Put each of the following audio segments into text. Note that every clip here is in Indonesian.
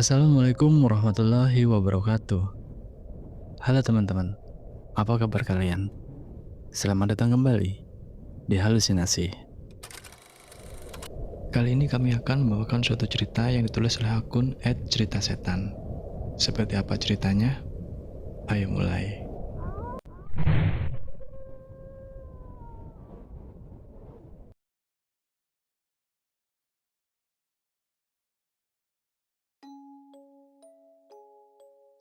Assalamualaikum warahmatullahi wabarakatuh. Halo teman-teman, apa kabar kalian? Selamat datang kembali di Halusinasi. Kali ini kami akan membawakan suatu cerita yang ditulis oleh akun @ceritasetan. Seperti apa ceritanya? Ayo mulai.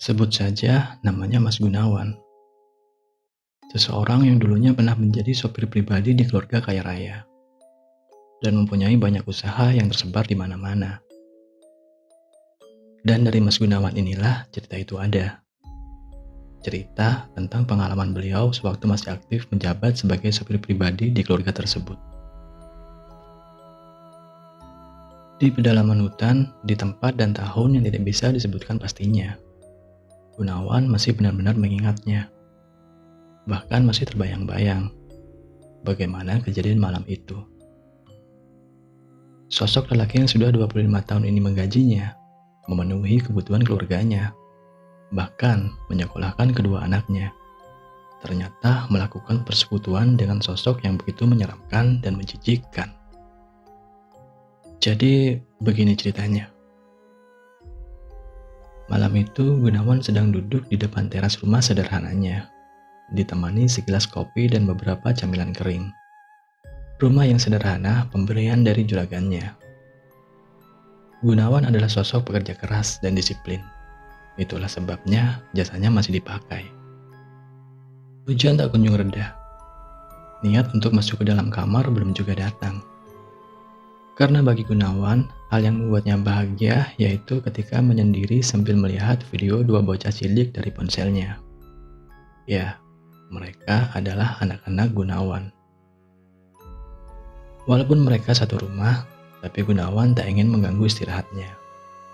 Sebut saja namanya Mas Gunawan. Seseorang yang dulunya pernah menjadi sopir pribadi di keluarga kaya raya dan mempunyai banyak usaha yang tersebar di mana-mana. Dan dari Mas Gunawan inilah cerita itu ada. Cerita tentang pengalaman beliau sewaktu masih aktif menjabat sebagai sopir pribadi di keluarga tersebut. Di pedalaman hutan, di tempat dan tahun yang tidak bisa disebutkan pastinya, Gunawan masih benar-benar mengingatnya. Bahkan masih terbayang-bayang bagaimana kejadian malam itu. Sosok lelaki yang sudah 25 tahun ini menggajinya, memenuhi kebutuhan keluarganya, bahkan menyekolahkan kedua anaknya. Ternyata melakukan persekutuan dengan sosok yang begitu menyeramkan dan menjijikkan. Jadi begini ceritanya. Malam itu Gunawan sedang duduk di depan teras rumah sederhananya, ditemani segelas kopi dan beberapa camilan kering. Rumah yang sederhana pemberian dari juragannya. Gunawan adalah sosok pekerja keras dan disiplin. Itulah sebabnya jasanya masih dipakai. Hujan tak kunjung reda. Niat untuk masuk ke dalam kamar belum juga datang. Karena bagi Gunawan, hal yang membuatnya bahagia yaitu ketika menyendiri sambil melihat video dua bocah cilik dari ponselnya. Ya, mereka adalah anak-anak Gunawan. Walaupun mereka satu rumah, tapi Gunawan tak ingin mengganggu istirahatnya.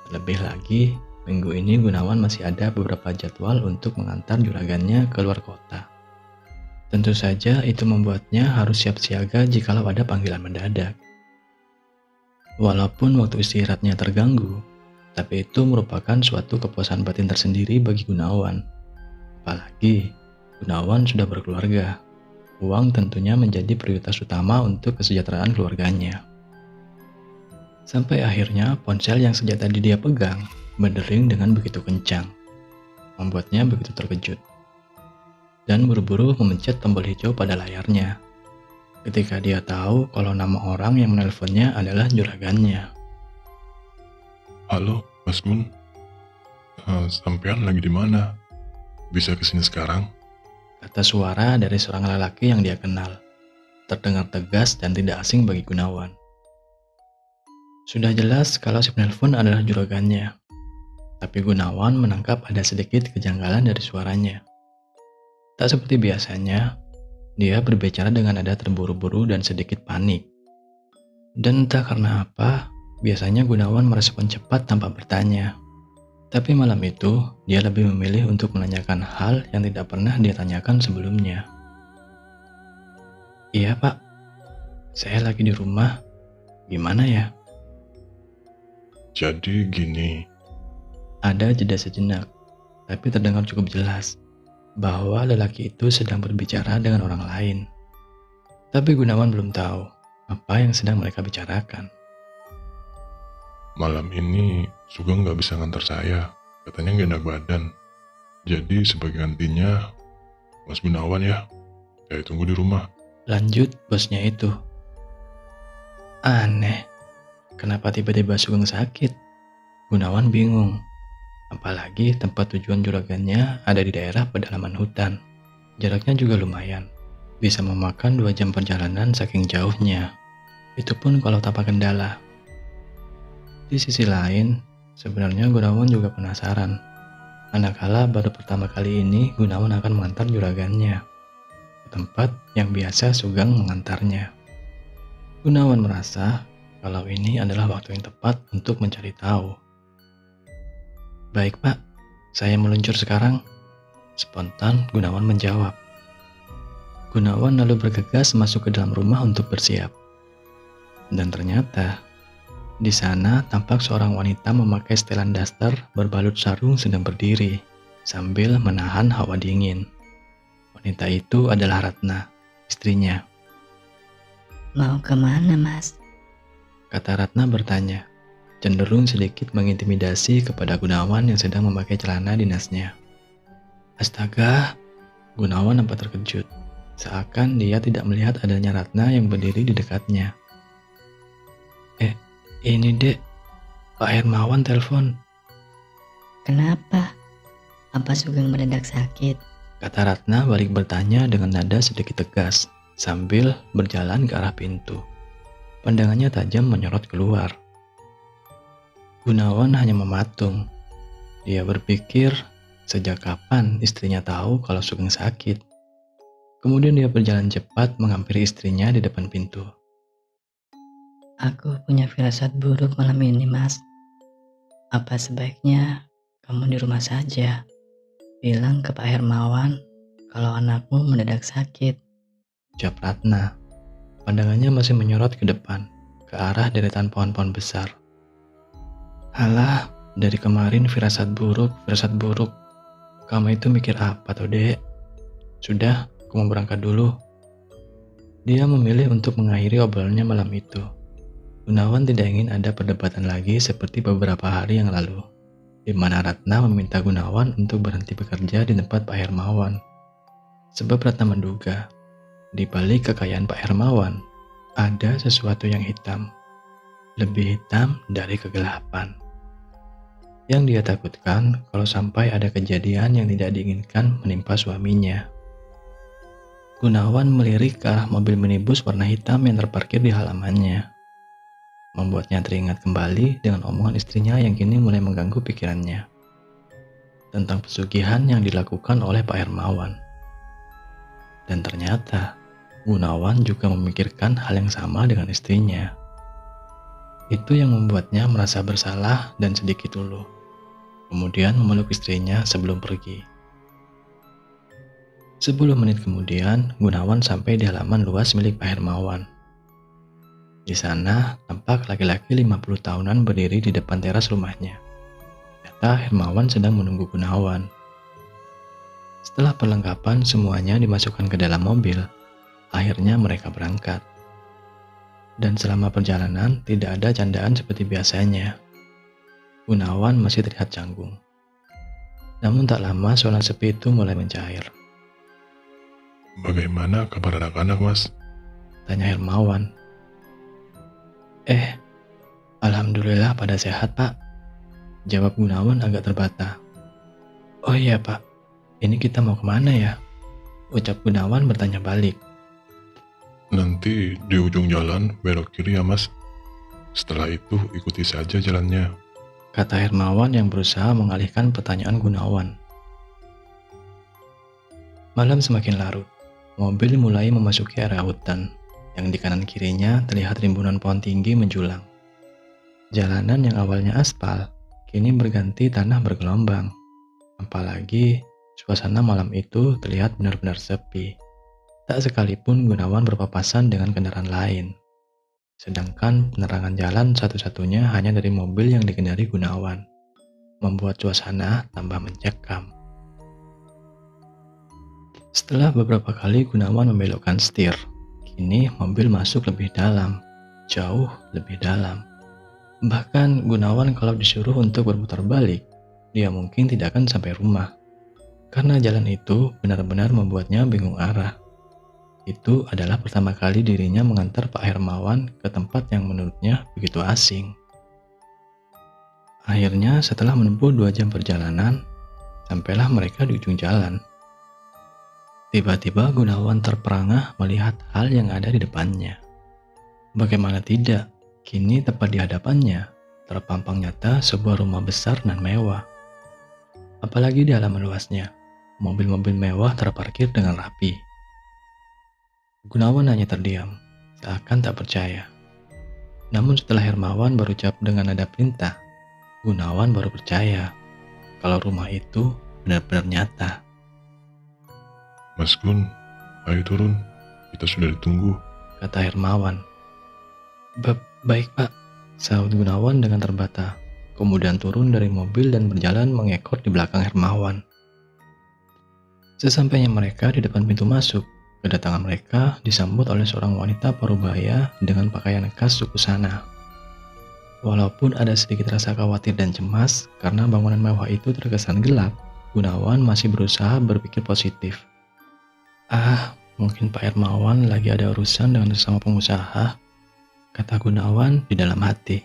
Terlebih lagi, minggu ini Gunawan masih ada beberapa jadwal untuk mengantar juragannya ke luar kota. Tentu saja itu membuatnya harus siap siaga jikalau ada panggilan mendadak. Walaupun waktu istirahatnya terganggu, tapi itu merupakan suatu kepuasan batin tersendiri bagi Gunawan. Apalagi, Gunawan sudah berkeluarga. Uang tentunya menjadi prioritas utama untuk kesejahteraan keluarganya. Sampai akhirnya ponsel yang sejak tadi dia pegang berdering dengan begitu kencang, membuatnya begitu terkejut. Dan buru-buru memencet tombol hijau pada layarnya. Ketika dia tahu kalau nama orang yang menelponnya adalah juragannya. Halo, Mas Gun. Sampean lagi di mana? Bisa kesini sekarang? Kata suara dari seorang lelaki yang dia kenal. Terdengar tegas dan tidak asing bagi Gunawan. Sudah jelas kalau si penelpon adalah juragannya. Tapi Gunawan menangkap ada sedikit kejanggalan dari suaranya. Tak seperti biasanya, dia berbicara dengan nada terburu-buru dan sedikit panik. Dan entah karena apa, biasanya Gunawan merespon cepat tanpa bertanya. Tapi malam itu, dia lebih memilih untuk menanyakan hal yang tidak pernah dia tanyakan sebelumnya. Iya pak, saya lagi di rumah. Gimana ya? Jadi gini, Ada jeda sejenak, tapi terdengar cukup jelas bahwa lelaki itu sedang berbicara dengan orang lain. Tapi Gunawan belum tahu apa yang sedang mereka bicarakan. malam ini Sugeng nggak bisa ngantar saya. Katanya nggak enak badan. Jadi sebagai gantinya, Mas Gunawan ya. Saya tunggu di rumah. Lanjut bosnya itu. Aneh, kenapa tiba-tiba Sugeng sakit? Gunawan bingung. Apalagi tempat tujuan juragannya ada di daerah pedalaman hutan. Jaraknya juga lumayan. Bisa memakan 2 jam perjalanan saking jauhnya. Itu pun kalau tanpa kendala. Di sisi lain, sebenarnya Gunawan juga penasaran. Manakala baru pertama kali ini Gunawan akan mengantar juragannya ke tempat yang biasa Sugeng mengantarnya. Gunawan merasa kalau ini adalah waktu yang tepat untuk mencari tahu. Baik pak, saya meluncur sekarang. Spontan Gunawan menjawab. Gunawan lalu bergegas masuk ke dalam rumah untuk bersiap. Dan ternyata, Di sana tampak seorang wanita memakai setelan daster berbalut sarung sedang berdiri, sambil menahan hawa dingin. Wanita itu adalah Ratna, istrinya. Mau kemana, Mas? Kata Ratna bertanya, cenderung sedikit mengintimidasi kepada Gunawan yang sedang memakai celana dinasnya. Astaga, Gunawan nampak terkejut, seakan dia tidak melihat adanya Ratna yang berdiri di dekatnya. Ini dek, Pak Hermawan telepon, Kenapa? Apa Sugeng mendadak sakit? kata Ratna balik bertanya dengan nada sedikit tegas, sambil berjalan ke arah pintu. Pandangannya tajam menyorot keluar. Gunawan hanya mematung. Dia berpikir, sejak kapan istrinya tahu kalau Sugeng sakit? Kemudian dia berjalan cepat menghampiri istrinya di depan pintu. Aku punya firasat buruk malam ini, Mas. Apa sebaiknya kamu di rumah saja? Bilang ke Pak Hermawan kalau anakmu mendadak sakit. Ucap Ratna. Pandangannya masih menyorot ke depan, ke arah deretan pohon-pohon besar. Alah, dari kemarin firasat buruk. Kamu itu mikir apa toh, dek? Sudah, aku mau berangkat dulu. Dia memilih untuk mengakhiri obrolannya malam itu. Gunawan tidak ingin ada perdebatan lagi seperti beberapa hari yang lalu, di mana Ratna meminta Gunawan untuk berhenti bekerja di tempat Pak Hermawan. Sebab Ratna menduga, di balik kekayaan Pak Hermawan, ada sesuatu yang hitam. Lebih hitam dari kegelapan. Yang dia takutkan kalau sampai ada kejadian yang tidak diinginkan menimpa suaminya. Gunawan melirik ke arah mobil minibus warna hitam yang terparkir di halamannya. Membuatnya teringat kembali dengan omongan istrinya yang kini mulai mengganggu pikirannya. Tentang pesugihan yang dilakukan oleh Pak Hermawan. Dan ternyata, Gunawan juga memikirkan hal yang sama dengan istrinya. Itu yang membuatnya merasa bersalah dan sedikit luluh. Kemudian memeluk istrinya sebelum pergi. 10 menit kemudian, Gunawan sampai di halaman luas milik Pak Hermawan. Di sana, tampak laki-laki 50 tahunan berdiri di depan teras rumahnya. Ternyata Hermawan sedang menunggu Gunawan. Setelah perlengkapan semuanya dimasukkan ke dalam mobil, akhirnya mereka berangkat. Dan selama perjalanan tidak ada candaan seperti biasanya. Gunawan masih terlihat canggung. Namun tak lama suara sepi itu mulai mencair. Bagaimana kabar anak-anak, Mas? Tanya Hermawan. Alhamdulillah pada sehat, Pak. Jawab Gunawan agak terbata. Oh iya, Pak. Ini kita mau kemana ya? Ucap Gunawan bertanya balik. Nanti di ujung jalan belok kiri ya, Mas. Setelah itu ikuti saja jalannya. Kata Hermawan yang berusaha mengalihkan pertanyaan Gunawan. Malam semakin larut. Mobil mulai memasuki area hutan. Yang di kanan kirinya terlihat rimbunan pohon tinggi menjulang. Jalanan yang awalnya aspal, kini berganti tanah bergelombang. Apalagi, suasana malam itu terlihat benar-benar sepi. Tak sekalipun Gunawan berpapasan dengan kendaraan lain. Sedangkan penerangan jalan satu-satunya hanya dari mobil yang dikendarai Gunawan. Membuat suasana tambah mencekam. Setelah beberapa kali Gunawan membelokkan setir, kini mobil masuk lebih dalam, jauh lebih dalam. Bahkan Gunawan kalau disuruh untuk berputar balik, dia mungkin tidak akan sampai rumah. Karena jalan itu benar-benar membuatnya bingung arah. Itu adalah pertama kali dirinya mengantar Pak Hermawan ke tempat yang menurutnya begitu asing. Akhirnya setelah menempuh 2 jam perjalanan, sampailah mereka di ujung jalan. Tiba-tiba Gunawan terperangah melihat hal yang ada di depannya. Bagaimana tidak, kini tepat di hadapannya, terpampang nyata sebuah rumah besar dan mewah. Apalagi di halaman luasnya, mobil-mobil mewah terparkir dengan rapi. Gunawan hanya terdiam, seakan tak percaya. Namun setelah Hermawan berucap dengan nada perintah, Gunawan baru percaya kalau rumah itu benar-benar nyata. Mas Gun, ayo turun. Kita sudah ditunggu. Kata Hermawan. Baik, Pak. Sahut Gunawan dengan terbata, kemudian turun dari mobil dan berjalan mengekor di belakang Hermawan. Sesampainya mereka di depan pintu masuk, kedatangan mereka disambut oleh seorang wanita parubaya dengan pakaian khas suku sana. Walaupun ada sedikit rasa khawatir dan cemas karena bangunan mewah itu terkesan gelap, Gunawan masih berusaha berpikir positif. Mungkin Pak Hermawan lagi ada urusan dengan sesama pengusaha, kata Gunawan di dalam hati.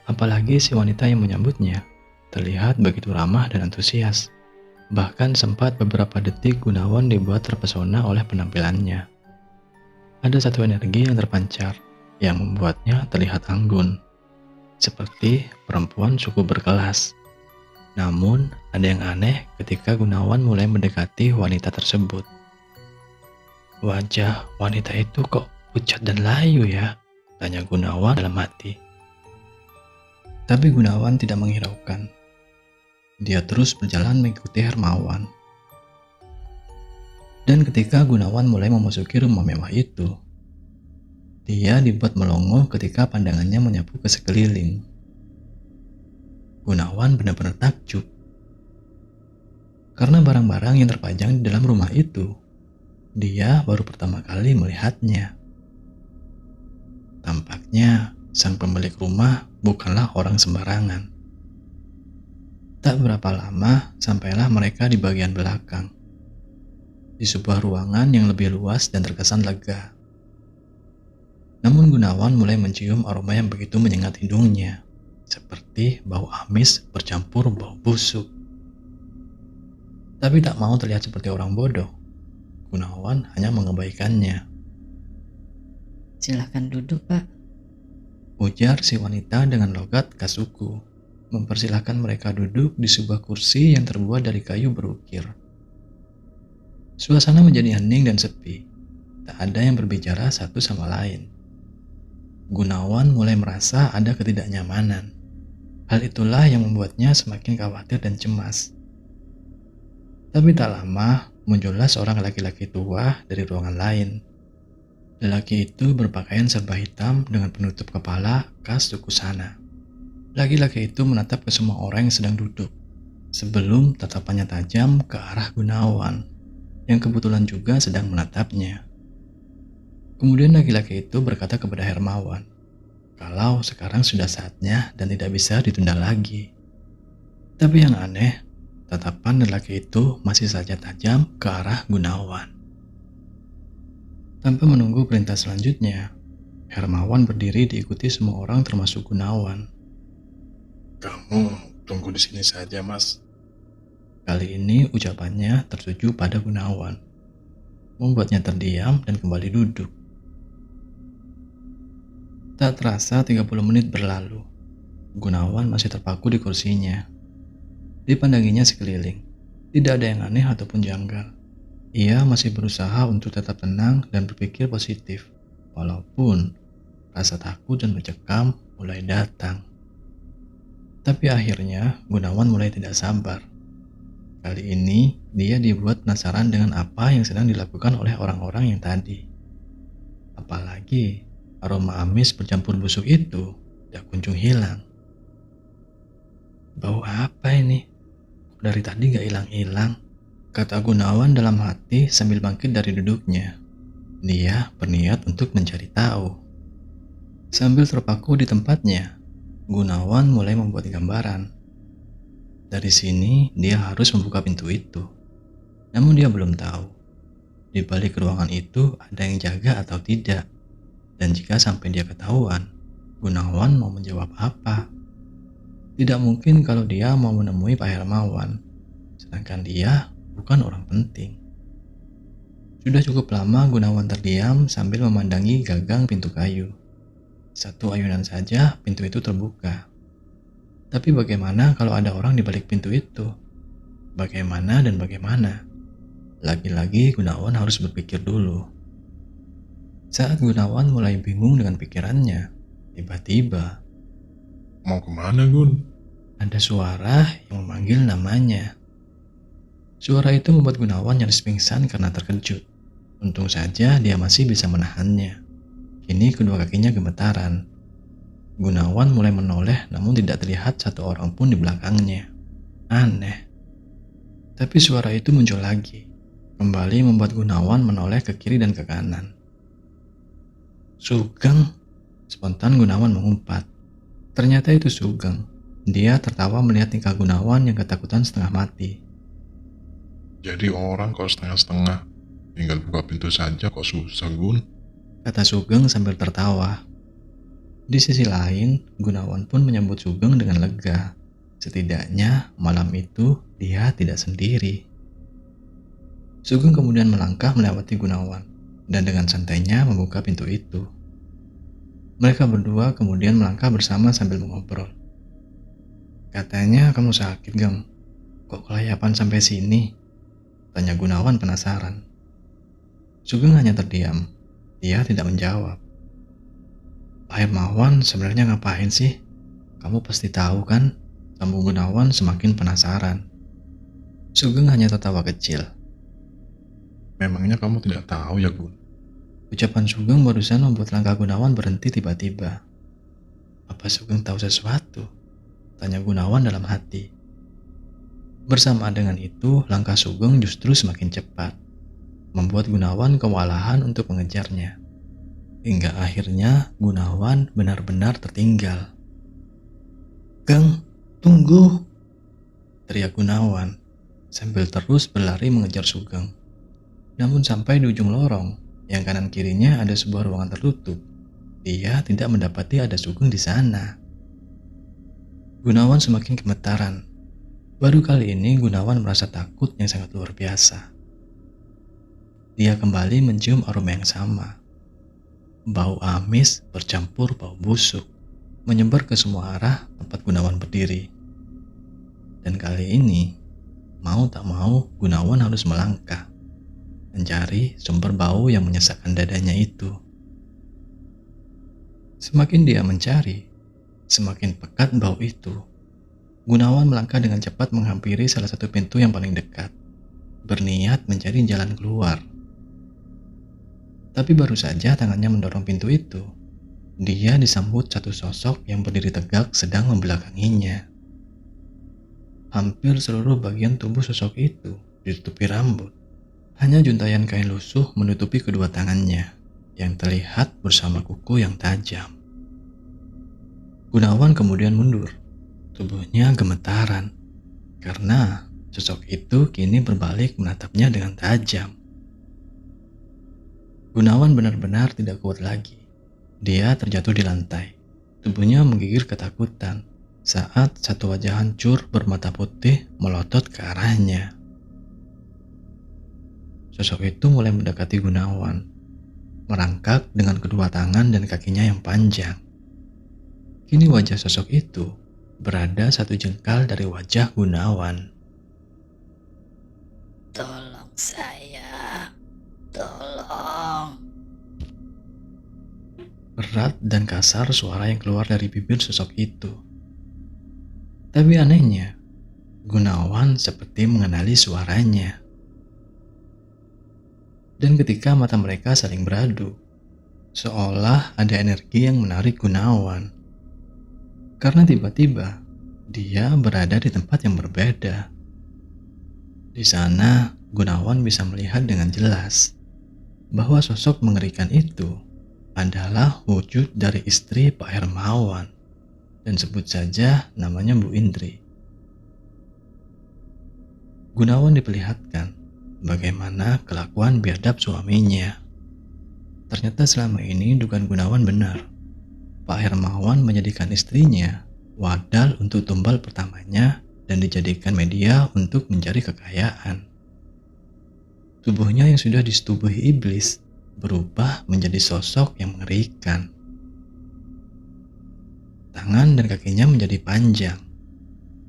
Apalagi si wanita yang menyambutnya terlihat begitu ramah dan antusias. Bahkan sempat beberapa detik Gunawan dibuat terpesona oleh penampilannya. Ada satu energi yang terpancar, yang membuatnya terlihat anggun, seperti perempuan suku berkelas. Namun, ada yang aneh ketika Gunawan mulai mendekati wanita tersebut. Wajah wanita itu kok pucat dan layu ya? Tanya Gunawan dalam hati. Tapi Gunawan tidak menghiraukan. Dia terus berjalan mengikuti Hermawan. Dan ketika Gunawan mulai memasuki rumah mewah itu, dia dibuat melongo ketika pandangannya menyapu ke sekeliling. Gunawan benar-benar takjub. Karena barang-barang yang terpajang di dalam rumah itu, dia baru pertama kali melihatnya. Tampaknya sang pemilik rumah bukanlah orang sembarangan. Tak berapa lama sampailah mereka di bagian belakang, di sebuah ruangan yang lebih luas dan terkesan lega. Namun Gunawan mulai mencium aroma yang begitu menyengat hidungnya, seperti bau amis bercampur bau busuk. Tapi tak mau terlihat seperti orang bodoh, Gunawan hanya mengabaikannya. Silahkan duduk, Pak. Ujar si wanita dengan logat khas suku, mempersilahkan mereka duduk di sebuah kursi yang terbuat dari kayu berukir. Suasana menjadi hening dan sepi, tak ada yang berbicara satu sama lain. Gunawan mulai merasa ada ketidaknyamanan. Hal itulah yang membuatnya semakin khawatir dan cemas. Tapi tak lama, muncullah seorang laki-laki tua dari ruangan lain. Lelaki itu berpakaian serba hitam dengan penutup kepala khas suku sana. Laki-laki itu menatap ke semua orang yang sedang duduk, sebelum tatapannya tajam ke arah Gunawan, yang kebetulan juga sedang menatapnya. Kemudian laki-laki itu berkata kepada Hermawan, kalau sekarang sudah saatnya dan tidak bisa ditunda lagi. Tapi yang aneh, tatapan lelaki itu masih saja tajam ke arah Gunawan. Tanpa menunggu perintah selanjutnya, Hermawan berdiri diikuti semua orang termasuk Gunawan. Kamu tunggu di sini saja, Mas. Kali ini ucapannya tertuju pada Gunawan, membuatnya terdiam dan kembali duduk. Tak terasa 30 menit berlalu. Gunawan masih terpaku di kursinya. Dipandanginya sekeliling. Tidak ada yang aneh ataupun janggal. Ia masih berusaha untuk tetap tenang dan berpikir positif, walaupun rasa takut dan mencekam mulai datang. Tapi akhirnya Gunawan mulai tidak sabar. Kali ini dia dibuat penasaran dengan apa yang sedang dilakukan oleh orang-orang yang tadi. Apalagi aroma amis bercampur busuk itu tidak kunjung hilang. Bau apa ini? Kok dari tadi gak hilang-hilang? Kata Gunawan dalam hati sambil bangkit dari duduknya. Dia berniat untuk mencari tahu. Sambil terpaku di tempatnya, Gunawan mulai membuat gambaran. Dari sini dia harus membuka pintu itu. Namun dia belum tahu, di balik ruangan itu ada yang jaga atau tidak. Dan jika sampai dia ketahuan, Gunawan mau menjawab apa? Tidak mungkin kalau dia mau menemui Pak Hermawan, sedangkan dia bukan orang penting. Sudah cukup lama Gunawan terdiam sambil memandangi gagang pintu kayu. Satu ayunan saja pintu itu terbuka. Tapi bagaimana kalau ada orang di balik pintu itu? Bagaimana dan bagaimana? Lagi-lagi Gunawan harus berpikir dulu. Saat Gunawan mulai bingung dengan pikirannya, tiba-tiba Mau kemana, Gun? ada suara yang memanggil namanya. Suara itu membuat Gunawan nyaris pingsan karena terkejut. Untung saja dia masih bisa menahannya. Kini kedua kakinya gemetaran. Gunawan mulai menoleh namun tidak terlihat satu orang pun di belakangnya. Aneh. Tapi suara itu muncul lagi, kembali membuat Gunawan menoleh ke kiri dan ke kanan. Sugeng, spontan Gunawan mengumpat. Ternyata itu Sugeng. Dia tertawa melihat tingkah Gunawan yang ketakutan setengah mati. Jadi orang kok setengah-setengah, tinggal buka pintu saja kok susah, Gun. Kata Sugeng sambil tertawa. Di sisi lain, Gunawan pun menyambut Sugeng dengan lega. Setidaknya malam itu dia tidak sendiri. Sugeng kemudian melangkah melewati Gunawan dan dengan santainya membuka pintu itu. Mereka berdua kemudian melangkah bersama sambil mengobrol. Katanya kamu sakit, Gem. Kok kelayapan sampai sini? Tanya Gunawan penasaran. Sugeng hanya terdiam. Dia tidak menjawab. Pak Hermawan sebenarnya ngapain sih? Kamu pasti tahu kan? Sambung Gunawan semakin penasaran. Sugeng hanya tertawa kecil. Memangnya kamu tidak tahu ya, Gun? Ucapan Sugeng barusan membuat langkah Gunawan berhenti tiba-tiba. Apa Sugeng tahu sesuatu? Tanya Gunawan dalam hati. Bersamaan dengan itu, langkah Sugeng justru semakin cepat, membuat Gunawan kewalahan untuk mengejarnya. Hingga akhirnya Gunawan benar-benar tertinggal. Geng, tunggu! Teriak Gunawan sambil terus berlari mengejar Sugeng. Namun sampai di ujung lorong, yang kanan kirinya ada sebuah ruangan tertutup, dia tidak mendapati ada Sugeng di sana. Gunawan semakin gemetaran. Baru kali ini Gunawan merasa takut yang sangat luar biasa. Dia kembali mencium aroma yang sama. Bau amis bercampur bau busuk menyebar ke semua arah tempat Gunawan berdiri. Dan kali ini, mau tak mau Gunawan harus melangkah, mencari sumber bau yang menyesakkan dadanya itu. Semakin dia mencari, semakin pekat bau itu. Gunawan melangkah dengan cepat menghampiri salah satu pintu yang paling dekat, berniat mencari jalan keluar. Tapi baru saja tangannya mendorong pintu itu, dia disambut satu sosok yang berdiri tegak sedang membelakanginya. Hampir seluruh bagian tubuh sosok itu ditutupi rambut. Hanya juntayan kain lusuh menutupi kedua tangannya, yang terlihat bersama kuku yang tajam. Gunawan kemudian mundur. Tubuhnya gemetaran, karena sosok itu kini berbalik menatapnya dengan tajam. Gunawan benar-benar tidak kuat lagi. Dia terjatuh di lantai. Tubuhnya menggigil ketakutan saat satu wajah hancur bermata putih melotot ke arahnya. Sosok itu mulai mendekati Gunawan, merangkak dengan kedua tangan dan kakinya yang panjang. Kini wajah sosok itu berada satu jengkal dari wajah Gunawan. Tolong saya, tolong. Berat dan kasar suara yang keluar dari bibir sosok itu. Tapi anehnya, Gunawan seperti mengenali suaranya. Dan ketika mata mereka saling beradu, seolah ada energi yang menarik Gunawan. Karena tiba-tiba, dia berada di tempat yang berbeda. Di sana, Gunawan bisa melihat dengan jelas bahwa sosok mengerikan itu adalah wujud dari istri Pak Hermawan, dan sebut saja namanya Bu Indri. Gunawan diperlihatkan bagaimana kelakuan biadab suaminya. Ternyata selama ini dugaan Gunawan benar. Pak Hermawan menjadikan istrinya wadal untuk tumbal pertamanya dan dijadikan media untuk mencari kekayaan. Tubuhnya yang sudah disetubuhi iblis berubah menjadi sosok yang mengerikan. Tangan dan kakinya menjadi panjang.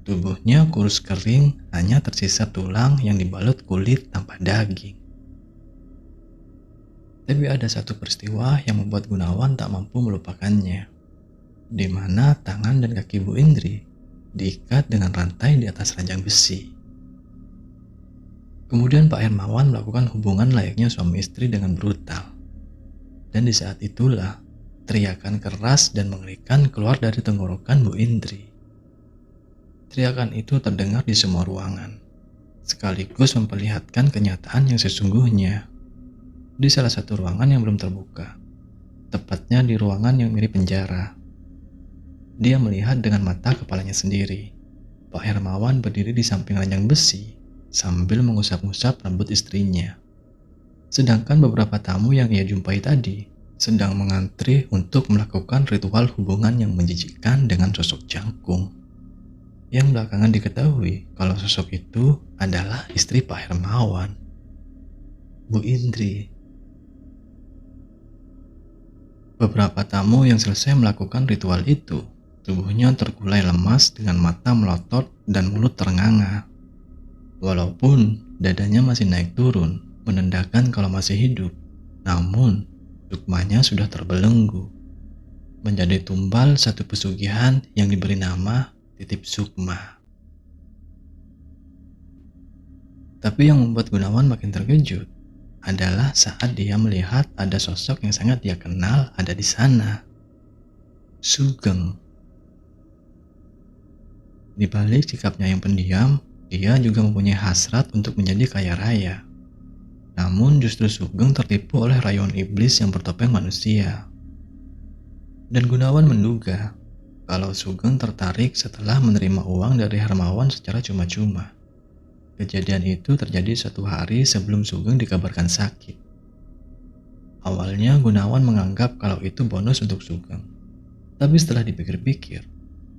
Tubuhnya kurus kering, hanya tersisa tulang yang dibalut kulit tanpa daging. Tapi ada satu peristiwa yang membuat Gunawan tak mampu melupakannya, di mana tangan dan kaki Bu Indri diikat dengan rantai di atas ranjang besi. Kemudian Pak Hermawan melakukan hubungan layaknya suami istri dengan brutal. Dan di saat itulah teriakan keras dan mengerikan keluar dari tenggorokan Bu Indri. Teriakan itu terdengar di semua ruangan, sekaligus memperlihatkan kenyataan yang sesungguhnya. Di salah satu ruangan yang belum terbuka, tepatnya di ruangan yang mirip penjara. Dia melihat dengan mata kepalanya sendiri. Pak Hermawan berdiri di samping ranjang besi sambil mengusap-ngusap rambut istrinya. Sedangkan beberapa tamu yang ia jumpai tadi sedang mengantri untuk melakukan ritual hubungan yang menjijikkan dengan sosok jangkung. Yang belakangan diketahui kalau sosok itu adalah istri Pak Hermawan, Bu Indri. Beberapa tamu yang selesai melakukan ritual itu, tubuhnya terkulai lemas dengan mata melotot dan mulut ternganga. Walaupun dadanya masih naik turun, menandakan kalau masih hidup, namun sukmanya sudah terbelenggu. Menjadi tumbal satu pesugihan yang diberi nama Titip Sukma. Tapi yang membuat Gunawan makin terkejut adalah saat dia melihat ada sosok yang sangat dia kenal ada di sana. Sugeng. Di balik sikapnya yang pendiam, dia juga mempunyai hasrat untuk menjadi kaya raya. Namun justru Sugeng tertipu oleh rayuan iblis yang bertopeng manusia. Dan Gunawan menduga kalau Sugeng tertarik setelah menerima uang dari Hermawan secara cuma-cuma. Kejadian itu terjadi suatu hari sebelum Sugeng dikabarkan sakit. Awalnya Gunawan menganggap kalau itu bonus untuk Sugeng. Tapi setelah dipikir-pikir,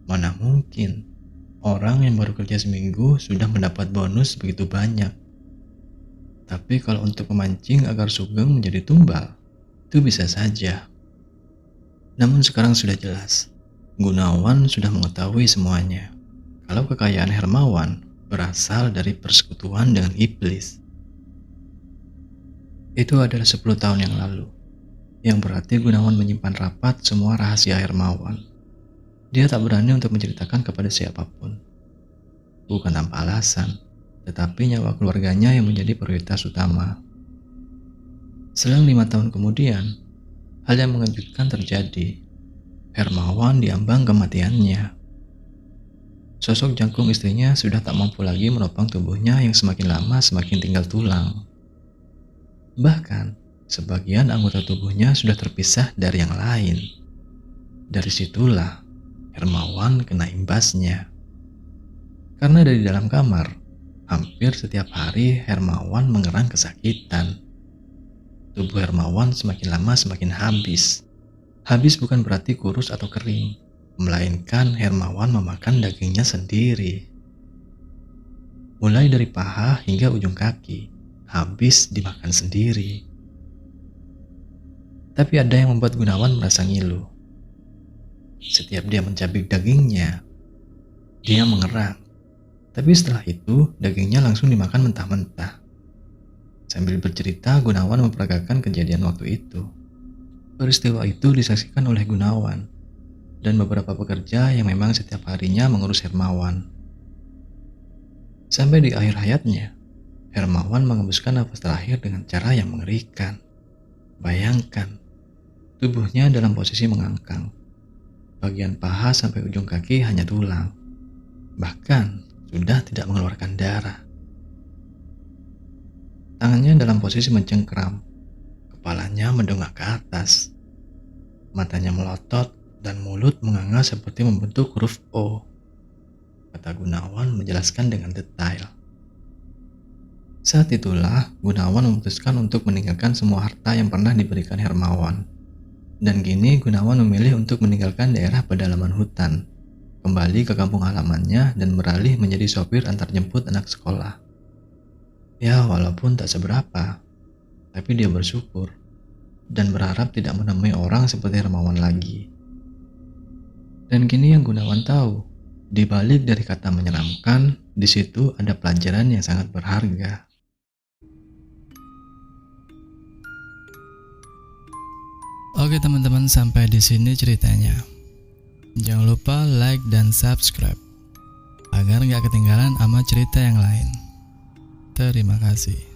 mana mungkin orang yang baru kerja seminggu sudah mendapat bonus begitu banyak. Tapi kalau untuk memancing agar Sugeng menjadi tumbal, itu bisa saja. Namun sekarang sudah jelas, Gunawan sudah mengetahui semuanya. Kalau kekayaan Hermawan berasal dari persekutuan dengan iblis. Itu adalah 10 tahun yang lalu, yang berarti Gunawan menyimpan rapat semua rahasia Hermawan. Dia tak berani untuk menceritakan kepada siapapun. Bukan tanpa alasan, tetapi nyawa keluarganya yang menjadi prioritas utama. Selang 5 tahun kemudian, hal yang mengejutkan terjadi. Hermawan diambang kematiannya. Sosok jangkung istrinya sudah tak mampu lagi menopang tubuhnya yang semakin lama semakin tinggal tulang. Bahkan, sebagian anggota tubuhnya sudah terpisah dari yang lain. Dari situlah, Hermawan kena imbasnya. Karena dari dalam kamar, hampir setiap hari Hermawan mengerang kesakitan. Tubuh Hermawan semakin lama semakin habis. Habis bukan berarti kurus atau kering, melainkan Hermawan memakan dagingnya sendiri. Mulai dari paha hingga ujung kaki, habis dimakan sendiri. Tapi ada yang membuat Gunawan merasa ngilu. Setiap dia mencabik dagingnya, dia mengerang. Tapi setelah itu, dagingnya langsung dimakan mentah-mentah. Sambil bercerita, Gunawan memperagakan kejadian waktu itu. Peristiwa itu disaksikan oleh Gunawan dan beberapa pekerja yang memang setiap harinya mengurus Hermawan. Sampai di akhir hayatnya, Hermawan mengembuskan nafas terakhir dengan cara yang mengerikan. Bayangkan, tubuhnya dalam posisi mengangkang. Bagian paha sampai ujung kaki hanya tulang. Bahkan sudah tidak mengeluarkan darah. Tangannya dalam posisi mencengkram. Kepalanya mendongak ke atas. Matanya melotot dan mulut menganga seperti membentuk huruf O. Kata Gunawan menjelaskan dengan detail. Saat itulah Gunawan memutuskan untuk meninggalkan semua harta yang pernah diberikan Hermawan. Dan kini Gunawan memilih untuk meninggalkan daerah pedalaman hutan, kembali ke kampung halamannya dan beralih menjadi sopir antar jemput anak sekolah. Ya walaupun tak seberapa, tapi dia bersyukur dan berharap tidak menemui orang seperti Hermawan lagi. Dan kini yang Gunawan tahu, di balik dari kata menyeramkan, di situ ada pelajaran yang sangat berharga. Oke teman-teman, sampai di sini ceritanya. Jangan lupa like dan subscribe agar nggak ketinggalan sama cerita yang lain. Terima kasih.